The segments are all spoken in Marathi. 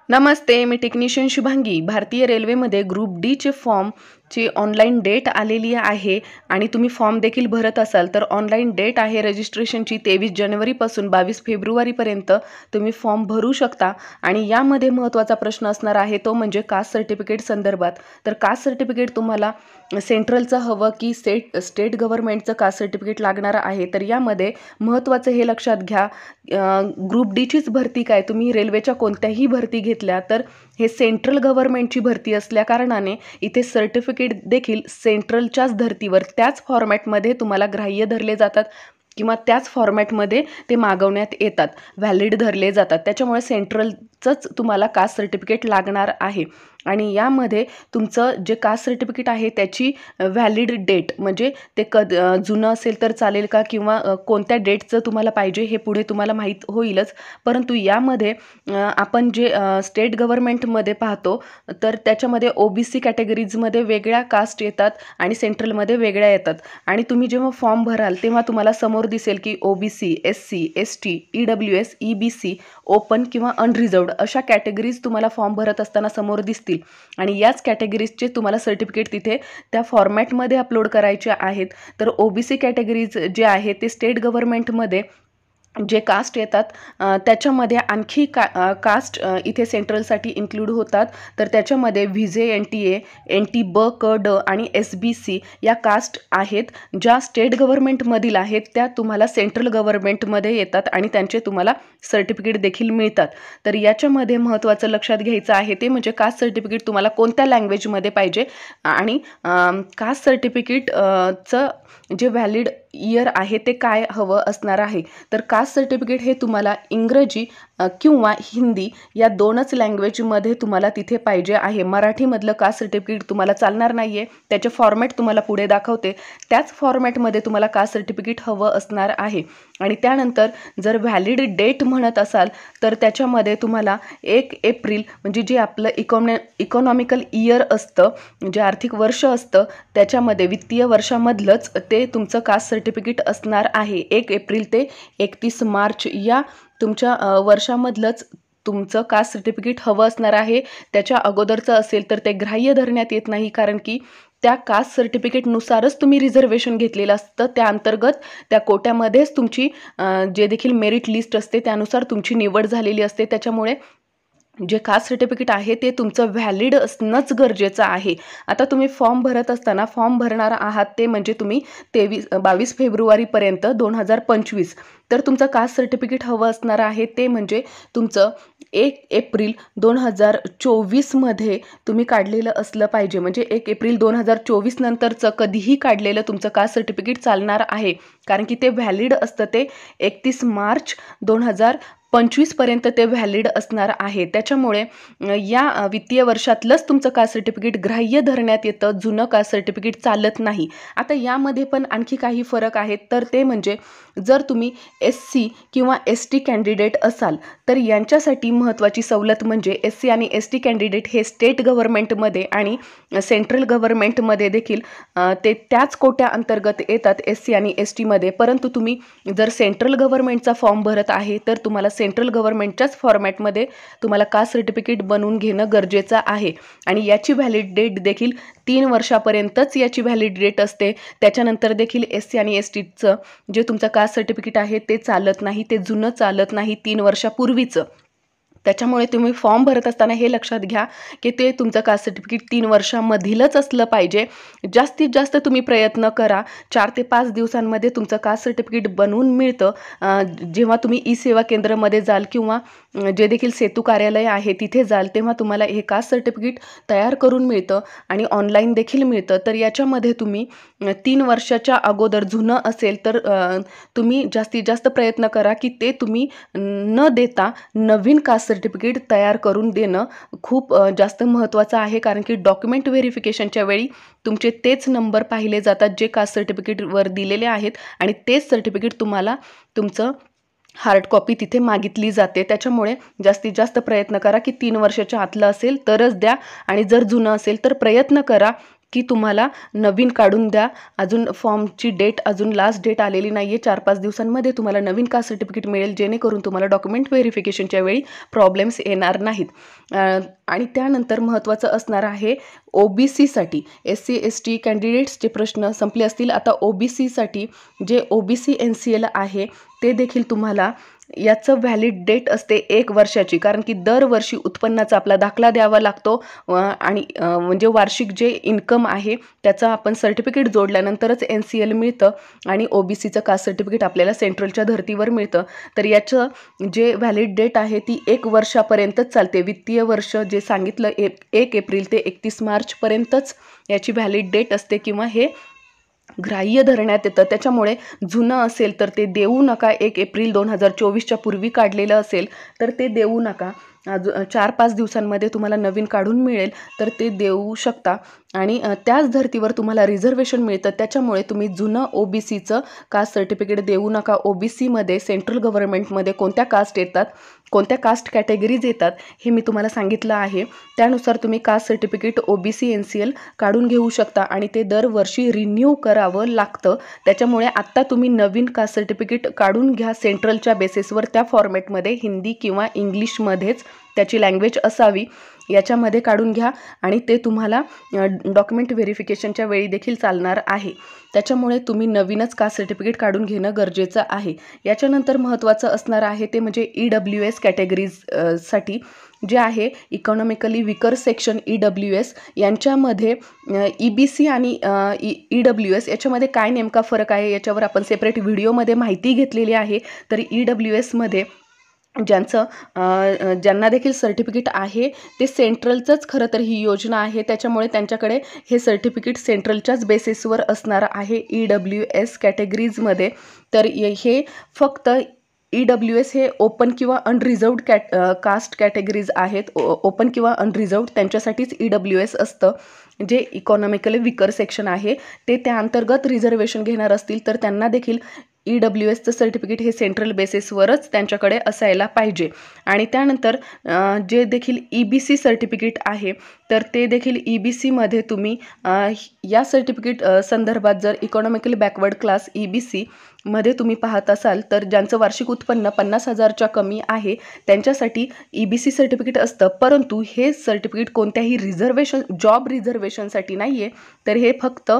नमस्ते, मी टेक्निशियन शुभांगी. भारतीय रेल्वेमध्ये ग्रुप डी चे फॉर्मची ऑनलाईन डेट आलेली आहे आणि तुम्ही फॉर्म देखील भरत असाल तर ऑनलाईन डेट आहे रजिस्ट्रेशनची 23 जानेवारीपासून 22 फेब्रुवारीपर्यंत तुम्ही फॉर्म भरू शकता. आणि यामध्ये महत्त्वाचा प्रश्न असणार आहे तो म्हणजे कास्ट सर्टिफिकेट संदर्भात. तर कास्ट सर्टिफिकेट तुम्हाला सेंट्रलचं हवं की स्टेट गव्हर्नमेंटचं कास्ट सर्टिफिकेट लागणार आहे. तर यामध्ये महत्त्वाचं हे लक्षात घ्या, ग्रुप डीचीच भरती काय, तुम्ही रेल्वेच्या कोणत्याही भरती घेतल्या तर हे सेंट्रल गव्हर्नमेंटची भरती असल्या कारणाने इथे सर्टिफिकेट देखील सेंट्रलच्याच धर्तीवर त्याच फॉर्मॅटमध्ये तुम्हाला ग्राह्य धरले जातात किंवा त्याच फॉर्मॅटमध्ये ते मागवण्यात येतात, व्हॅलिड धरले जातात. त्याच्यामुळे सेंट्रलचंच तुम्हाला कास्ट सर्टिफिकेट लागणार आहे. आणि यामध्ये तुमचं जे कास्ट सर्टिफिकेट आहे त्याची व्हॅलिड डेट म्हणजे ते जुनं असेल तर चालेल का किंवा कोणत्या डेटचं तुम्हाला पाहिजे हे पुढे तुम्हाला माहीत होईलच. परंतु यामध्ये आपण जे स्टेट गव्हर्नमेंटमध्ये पाहतो तर त्याच्यामध्ये OBC कॅटेगरीजमध्ये वेगळ्या कास्ट येतात आणि सेंट्रलमध्ये वेगळ्या येतात. आणि तुम्ही जेव्हा फॉर्म भराल तेव्हा तुम्हाला समोर दिसेल की OBC, SC, ST, EWS, EBC, open किंवा अनरिझर्व्ड अशा कॅटेगरीज तुम्हाला फॉर्म भरत असताना समोर दिसतील. आणि याच कॅटेगरीजचे तुम्हाला सर्टिफिकेट तिथे त्या फॉर्मॅटमध्ये अपलोड करायचे आहेत. तर OBC कॅटेगरीज जे आहे ते स्टेट गव्हर्नमेंटमध्ये जे कास्ट येतात त्याच्यामध्ये आणखी कास्ट इथे सेंट्रलसाठी इन्क्लूड होतात. तर त्याच्यामध्ये व्हिजे NTA, NT ब क ड आणि SBC या कास्ट आहेत ज्या स्टेट गव्हर्नमेंटमधील आहेत त्या तुम्हाला सेंट्रल गव्हर्नमेंटमध्ये येतात आणि त्यांचे तुम्हाला सर्टिफिकेट देखील मिळतात. तर याच्यामध्ये महत्त्वाचं लक्षात घ्यायचं आहे ते म्हणजे कास्ट सर्टिफिकेट तुम्हाला कोणत्या लँग्वेजमध्ये पाहिजे आणि कास्ट सर्टिफिकेटचं जे व्हॅलिड इयर आहे ते काय हवं असणार आहे. तर कास्ट सर्टिफिकेट हे तुम्हाला इंग्रजी किंवा हिंदी या दोनच लँग्वेजमध्ये तुम्हाला तिथे पाहिजे आहे. मराठीमधलं कास्ट सर्टिफिकेट तुम्हाला चालणार नाही आहे. त्याचे फॉर्मॅट तुम्हाला पुढे दाखवते, त्याच फॉर्मॅटमध्ये तुम्हाला कास्ट सर्टिफिकेट हवं असणार आहे. आणि त्यानंतर जर व्हॅलिड डेट म्हणत असाल तर त्याच्यामध्ये तुम्हाला 1 एप्रिल म्हणजे जे आपलं इकॉनॉमिकल इयर असतं, जे आर्थिक वर्ष असतं त्याच्यामध्ये वित्तीय वर्षामधलंच ते तुमचं कास्ट सर्टिफिकेट असणार आहे. 1 एप्रिल ते 31 मार्च या तुमच्या वर्षामधलंच तुमचं कास्ट सर्टिफिकेट हवं असणार आहे. त्याच्या अगोदरचं असेल तर ते ग्राह्य धरण्यात येत नाही, कारण की त्या कास्ट सर्टिफिकेटनुसारच तुम्ही रिझर्वेशन घेतलेलं असतं. त्या अंतर्गत त्या कोट्यामध्येच तुमची जे देखील मेरिट लिस्ट असते त्यानुसार तुमची निवड झालेली असते. त्याच्यामुळे जे कास्ट सर्टिफिकेट आहे ते तुमचं व्हॅलिड असणंच गरजेचं आहे. आता तुम्ही फॉर्म भरत असताना फॉर्म भरणार आहात ते म्हणजे तुम्ही 22 फेब्रुवारीपर्यंत 2025 तर तुमचं कास्ट सर्टिफिकेट हवं असणार आहे ते म्हणजे तुमचं 1 एप्रिल 2024मध्ये तुम्ही काढलेलं असलं पाहिजे. म्हणजे 1 एप्रिल 2024 नंतरचं कधीही काढलेलं तुमचं कास्ट सर्टिफिकेट चालणार आहे, कारण की ते व्हॅलिड असतं. ते 31 मार्च 2025 पर्यंत ते व्हॅलिड असणार आहे. त्याच्यामुळे या वित्तीय वर्षातलंच तुमचं कास्ट सर्टिफिकेट ग्राह्य धरण्यात येतं, जुनं कास्ट सर्टिफिकेट चालत नाही. आता यामध्ये पण आणखी काही फरक आहेत. तर ते म्हणजे जर तुम्ही SC किंवा ST कॅन्डिडेट असाल तर यांच्यासाठी महत्त्वाची सवलत म्हणजे SC आणि ST कॅन्डिडेट हे स्टेट गव्हर्नमेंटमध्ये आणि सेंट्रल गव्हर्नमेंटमध्ये देखील ते त्याच कोट्या अंतर्गत येतात SC आणि ST मध्ये. परंतु तुम्ही जर सेंट्रल गव्हर्नमेंटचा फॉर्म भरत आहे तर तुम्हाला सेंट्रल गव्हर्नमेंटच्याच फॉर्मॅटमध्ये तुम्हाला कास्ट सर्टिफिकेट बनवून घेणं गरजेचं आहे. आणि याची व्हॅलिड डेट देखील 3 वर्षापर्यंतच याची व्हॅलिड डेट असते. त्याच्यानंतर देखील SC आणि STचं जे तुमचं कास्ट सर्टिफिकेट आहे ते चालत नाही, ते जुनं चालत नाही 3 वर्षापूर्वीचं. त्याच्यामुळे तुम्ही फॉर्म भरत असताना हे लक्षात घ्या की ते तुमचं कास्ट सर्टिफिकेट 3 वर्षामधीलच असलं पाहिजे. जास्तीत जास्त तुम्ही प्रयत्न करा, 4 ते 5 दिवसांमध्ये तुमचं कास्ट सर्टिफिकेट बनवून मिळतं. जेव्हा तुम्ही ई-सेवा केंद्रामध्ये जाल किंवा जे देखील सेतू कार्यालय आहे तिथे जाल तेव्हा तुम्हाला हे कास्ट सर्टिफिकेट तयार करून मिळतं आणि ऑनलाईन देखील मिळतं. तर याच्यामध्ये तुम्ही 3 वर्षाच्या अगोदर जुनं असेल तर तुम्ही जास्तीत जास्त प्रयत्न करा की ते तुम्ही न देता नवीन कास्ट सर्टिफिकेट तयार करून देणं खूप जास्त महत्त्वाचं आहे. कारण की डॉक्युमेंट व्हेरिफिकेशनच्या वेळी तुमचे तेच नंबर पाहिले जातात जे कास्ट सर्टिफिकेटवर दिलेले आहेत आणि तेच सर्टिफिकेट तुम्हाला तुमचं हार्ड कॉपी तिथे मागितली जाते. त्याच्यामुळे जास्तीत जास्त प्रयत्न करा की 3 वर्षाच्या आतलं असेल तरच द्या आणि जर जुनं असेल तर प्रयत्न करा की तुम्हाला नवीन काढून द्या, अजून फॉर्मची डेट अजून लास्ट डेट आलेली नाही आहे, 4-5 दिवसांमध्ये तुम्हाला नवीन कास्ट सर्टिफिकेट मिळेल, जेणेकरून तुम्हाला डॉक्युमेंट व्हेरिफिकेशनच्या वेळी प्रॉब्लेम्स येणार नाहीत. आणि त्यानंतर महत्त्वाचं असणार आहे OBCसाठी. SC ST कॅन्डिडेट्सचे प्रश्न संपले असतील. आता OBCसाठी जे OBC NCL आहे ते देखील तुम्हाला याचं व्हॅलिड डेट असते 1 वर्षाची, कारण की दरवर्षी उत्पन्नाचा आपला दाखला द्यावा लागतो आणि म्हणजे वार्षिक जे इन्कम आहे त्याचा आपण सर्टिफिकेट जोडल्यानंतरच NCL मिळतं आणि OBCचं कास्ट सर्टिफिकेट आपल्याला सेंट्रलच्या धर्तीवर मिळतं. तर याचं जे व्हॅलिड डेट आहे ती 1 वर्षापर्यंतच चालते. वित्तीय वर्ष जे सांगितलं 1 एप्रिल ते 31 मार्चपर्यंतच याची व्हॅलिड डेट असते किंवा हे ग्राह्य धरण्यात येतं. त्याच्यामुळे जुनं असेल तर ते देऊ नका. 1 एप्रिल 2024च्या पूर्वी काढलेलं असेल तर ते देऊ नका. 4-5 दिवसांमध्ये तुम्हाला नवीन काढून मिळेल तर ते देऊ शकता. आणि त्याच धर्तीवर तुम्हाला रिझर्वेशन मिळतं, त्याच्यामुळे तुम्ही जुनं OBCचं कास्ट सर्टिफिकेट देऊ नका. OBCमध्ये सेंट्रल गव्हर्नमेंटमध्ये कोणत्या कास्ट येतात, कोणत्या कास्ट कॅटेगरीज येतात हे मी तुम्हाला सांगितलं आहे. त्यानुसार तुम्ही कास्ट सर्टिफिकेट OBC NCL काढून घेऊ शकता आणि ते दरवर्षी रिन्यू करावं लागतं. त्याच्यामुळे आत्ता तुम्ही नवीन कास्ट सर्टिफिकेट काढून घ्या सेंट्रलच्या बेसिसवर, त्या फॉर्मॅटमध्ये हिंदी किंवा इंग्लिशमध्येच त्याची लँग्वेज असावी याच्यामध्ये काढून घ्या आणि ते तुम्हाला डॉक्युमेंट व्हेरिफिकेशनच्या वेळी देखील चालणार आहे. त्याच्यामुळे तुम्ही नवीनच कास्ट सर्टिफिकेट काढून घेणं गरजेचं आहे. याच्यानंतर महत्त्वाचं असणार आहे ते म्हणजे EWS कॅटेगरीजसाठी जे आहे इकॉनॉमिकली विकर सेक्शन EWS यांच्यामध्ये EBC आणि EWS याच्यामध्ये काय नेमका फरक आहे याच्यावर आपण सेपरेट व्हिडिओमध्ये माहिती घेतलेली आहे. तर EWSमध्ये ज्यांना देखील सर्टिफिकेट आहे ते सेंट्रलचंच खरं तर ही योजना आहे, त्याच्यामुळे त्यांच्याकडे हे सर्टिफिकेट सेंट्रलच्याच बेसिसवर असणार आहे EWS कॅटेगरीजमध्ये. तर हे फक्त EWS हे ओपन किंवा अनरिझर्वड कास्ट कॅटेगरीज आहेत. ओपन किंवा अनरिझर्वड त्यांच्यासाठीच EWS असतं. जे इकॉनॉमिकली विकर सेक्शन आहे ते त्या अंतर्गत रिझर्वेशन घेणार असतील तर त्यांना देखील EWSचं सर्टिफिकेट हे सेंट्रल बेसिसवरच त्यांच्याकडे असायला पाहिजे. आणि त्यानंतर जे देखील EBC सर्टिफिकेट आहे तर ते देखील EBCमध्ये तुम्ही या सर्टिफिकेट संदर्भात जर इकॉनॉमिकली बॅकवर्ड क्लास EBC मध्ये तुम्ही पाहत असाल तर ज्यांचं वार्षिक उत्पन्न 50,000च्या कमी आहे त्यांच्यासाठी EBC सर्टिफिकेट असतं. परंतु हे सर्टिफिकेट कोणत्याही जॉब रिझर्वेशनसाठी नाही आहे, तर हे फक्त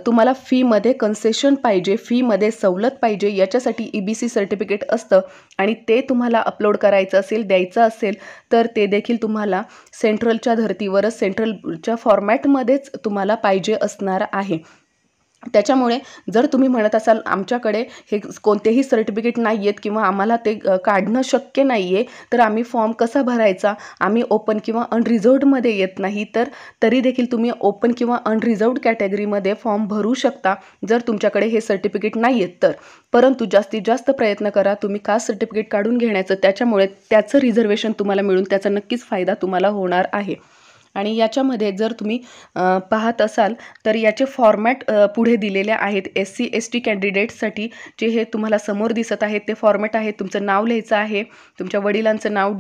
तुम्हाला फीमध्ये कन्सेशन पाहिजे, फीमध्ये सवलत पाहिजे याच्यासाठी EBC सर्टिफिकेट असतं. आणि ते तुम्हाला अपलोड करायचं असेल, द्यायचं असेल तर ते देखील तुम्हाला सेंट्रलच्या धर्तीवरच सेंट्रलच्या फॉर्मॅटमध्येच तुम्हाला पाहिजे असणार आहे. त्याच्यामुळे जर तुम्ही म्हणत असाल आमच्याकडे हे कोणतेही सर्टिफिकेट नाही आहेत किंवा आम्हाला ते काढणं शक्य नाही आहे तर आम्ही फॉर्म कसा भरायचा, आम्ही ओपन किंवा अनरिझर्वडमध्ये येत नाही, तर तरी देखील तुम्ही ओपन किंवा अनरिझर्वड कॅटेगरीमध्ये फॉर्म भरू शकता जर तुमच्याकडे हे सर्टिफिकेट नाही आहेत तर. परंतु जास्तीत जास्त प्रयत्न करा तुम्ही कास्ट सर्टिफिकेट काढून घेण्याचं, त्याच्यामुळे त्याचं रिझर्वेशन तुम्हाला मिळून त्याचा नक्कीच फायदा तुम्हाला होणार आहे. आणि याच्यामध्ये जर तुम्ही पाहत असाल तर याचे फॉर्मॅट पुढे दिलेले आहेत. SC ST कॅन्डिडेट्ससाठी जे हे तुम्हाला समोर दिसत आहेत ते फॉर्मॅट आहे. तुमचं नाव लिहायचं आहे, तुमच्या वडिलांचं नाव,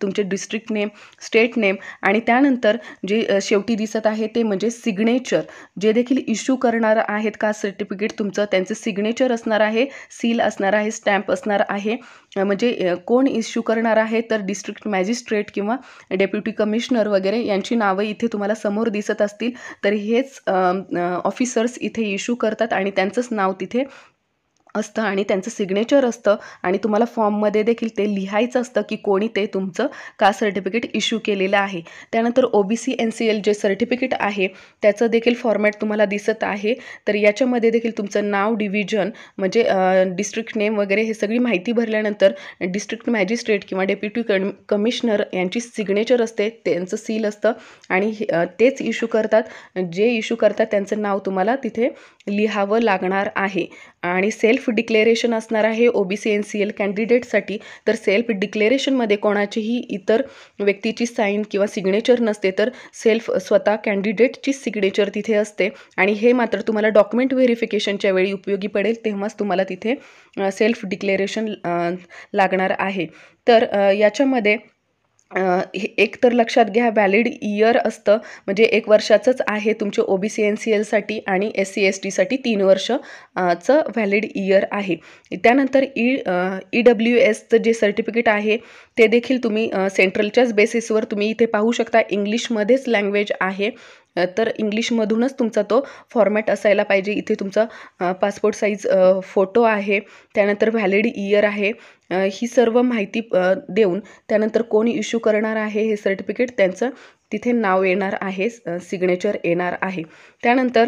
तुमचे डिस्ट्रिक्ट नेम, स्टेट नेम आणि त्यानंतर जे शेवटी दिसत आहे ते म्हणजे सिग्नेचर. जे देखील इश्यू करणार आहेत कास्ट सर्टिफिकेट तुमचं त्यांचं सिग्नेचर असणार आहे, सील असणार आहे, स्टॅम्प असणार आहे. म्हणजे कोण इश्यू करणार आहे तर डिस्ट्रिक्ट मॅजिस्ट्रेट किंवा डेप्युटी कमिशनर वगैरे यांची नावं इथे तुम्हाला समोर दिसत असतील. तर हेच ऑफिसर्स इथे इश्यू करतात आणि त्यांचंच नाव तिथे असतं आणि त्यांचं सिग्नेचर असतं आणि तुम्हाला फॉर्ममध्ये देखील ते लिहायचं असतं की कोणी ते तुमचं कास्ट सर्टिफिकेट इश्यू केलेलं आहे. त्यानंतर OBC NCL जे सर्टिफिकेट आहे त्याचं देखील फॉर्मॅट तुम्हाला दिसत आहे. तर याच्यामध्ये देखील तुमचं नाव, डिव्हिजन म्हणजे डिस्ट्रिक्ट नेम वगैरे हे सगळी माहिती भरल्यानंतर डिस्ट्रिक्ट मॅजिस्ट्रेट किंवा डेप्युटी कमिशनर यांची सिग्नेचर असते, त्यांचं सील असतं आणि तेच इश्यू करतात. जे इश्यू करतात त्यांचं नाव तुम्हाला तिथे लिहावं लागणार आहे. आणि सेल्फ डिक्लेरेशन असणार आहे OBC NCL कॅन्डिडेटसाठी. तर सेल्फ डिक्लेरेशनमध्ये कोणाचीही इतर व्यक्तीची साईन किंवा सिग्नेचर नसते, तर स्वतः कॅन्डिडेटची सिग्नेचर तिथे असते आणि हे मात्र तुम्हाला डॉक्युमेंट व्हेरिफिकेशनच्या वेळी उपयोगी पडेल, तेव्हाच तुम्हाला तिथे सेल्फ डिक्लेरेशन लागणार आहे. तर याच्यामध्ये एक तर लक्षात घ्या, व्हॅलिड इयर असतं, म्हणजे 1 वर्षाचंच आहे तुमचे OBC NCLसाठी आणि SC STसाठी 3 वर्ष चं व्हॅलिड इयर आहे. त्यानंतर EWSचं जे सर्टिफिकेट आहे ते देखील तुम्ही सेंट्रलच्याच बेसिसवर तुम्ही इथे पाहू शकता. इंग्लिशमध्येच लँग्वेज आहे, तर इंग्लिशमधूनच तुमचा तो फॉर्मॅट असायला पाहिजे. इथे तुमचा पासपोर्ट साईज फोटो आहे, त्यानंतर व्हॅलिड इयर आहे. ही सर्व माहिती देऊन त्यानंतर कोण इश्यू करणार आहे हे सर्टिफिकेट, त्यांचं तिथे नाव येणार आहे, सिग्नेचर येणार आहे. त्यानंतर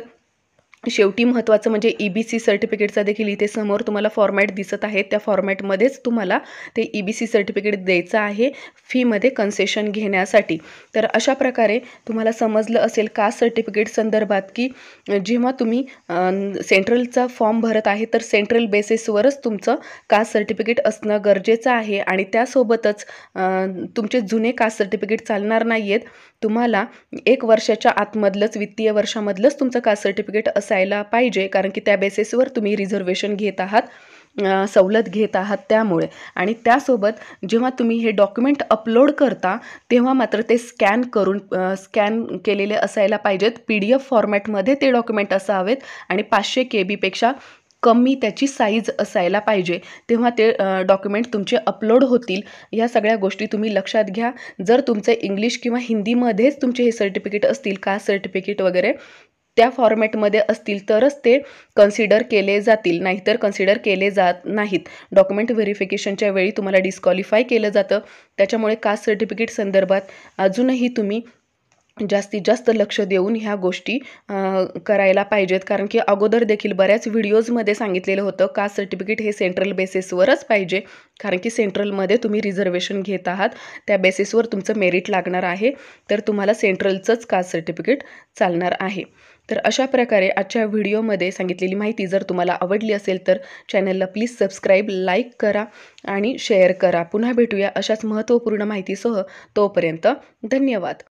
शेवटी महत्त्वाचं म्हणजे EBC सर्टिफिकेटचा देखील इथे समोर तुम्हाला फॉर्मॅट दिसत आहे. त्या फॉर्मॅटमध्येच तुम्हाला ते EBC सर्टिफिकेट द्यायचं आहे फीमध्ये कन्सेशन घेण्यासाठी. तर अशा प्रकारे तुम्हाला समजलं असेल कास्ट सर्टिफिकेट संदर्भात, की जेव्हा तुम्ही सेंट्रलचा फॉर्म भरत आहे तर सेंट्रल बेसिसवरच तुमचं कास्ट सर्टिफिकेट असणं गरजेचं आहे आणि त्यासोबतच तुमचे जुने कास्ट सर्टिफिकेट चालणार नाही आहेत. तुम्हाला 1 वर्षाच्या आतमधलंच, वित्तीय वर्षामधलंच तुमचं कास्ट सर्टिफिकेट असायला पाहिजे, कारण की त्या बेसिसवर तुम्ही रिझर्वेशन घेत आहात, सवलत घेत आहात त्यामुळे. आणि त्यासोबत जेव्हा तुम्ही हे डॉक्युमेंट अपलोड करता तेव्हा मात्र ते स्कॅन केलेले असायला पाहिजेत. PDF फॉर्मॅटमध्ये ते डॉक्युमेंट असावेत आणि 500 KBपेक्षा कमी त्याची साईज असायला पाहिजे, तेव्हा ते डॉक्युमेंट तुमचे अपलोड होतील. या सगळ्या गोष्टी तुम्ही लक्षात घ्या. जर तुमचे इंग्लिश किंवा हिंदीमध्येच तुमचे हे सर्टिफिकेट असतील, कास्ट सर्टिफिकेट वगैरे त्या फॉर्मॅटमध्ये असतील तरच ते कन्सिडर केले जातील, नाहीतर कन्सिडर केले जात नाहीत. डॉक्युमेंट व्हेरिफिकेशनच्या वेळी तुम्हाला डिस्क्वालिफाय केलं जातं. त्याच्यामुळे कास्ट सर्टिफिकेट संदर्भात अजूनही तुम्ही जास्तीत जास्त लक्ष देऊन ह्या गोष्टी करायला पाहिजेत, कारण की अगोदर देखील बऱ्याच व्हिडिओजमध्ये सांगितलेलं होतं कास्ट सर्टिफिकेट हे सेंट्रल बेसिसवरच पाहिजे, कारण की सेंट्रलमध्ये तुम्ही रिझर्वेशन घेत आहात, त्या बेसिसवर तुमचं मेरिट लागणार आहे, तर तुम्हाला सेंट्रलचंच कास्ट सर्टिफिकेट चालणार आहे. तर अशा प्रकारे आजच्या व्हिडिओमध्ये सांगितलेली माहिती जर तुम्हाला आवडली असेल तर चॅनलला प्लीज सबस्क्राईब, लाईक करा आणि शेअर करा. पुन्हा भेटूया अशाच महत्त्वपूर्ण माहितीसह. तोपर्यंत धन्यवाद.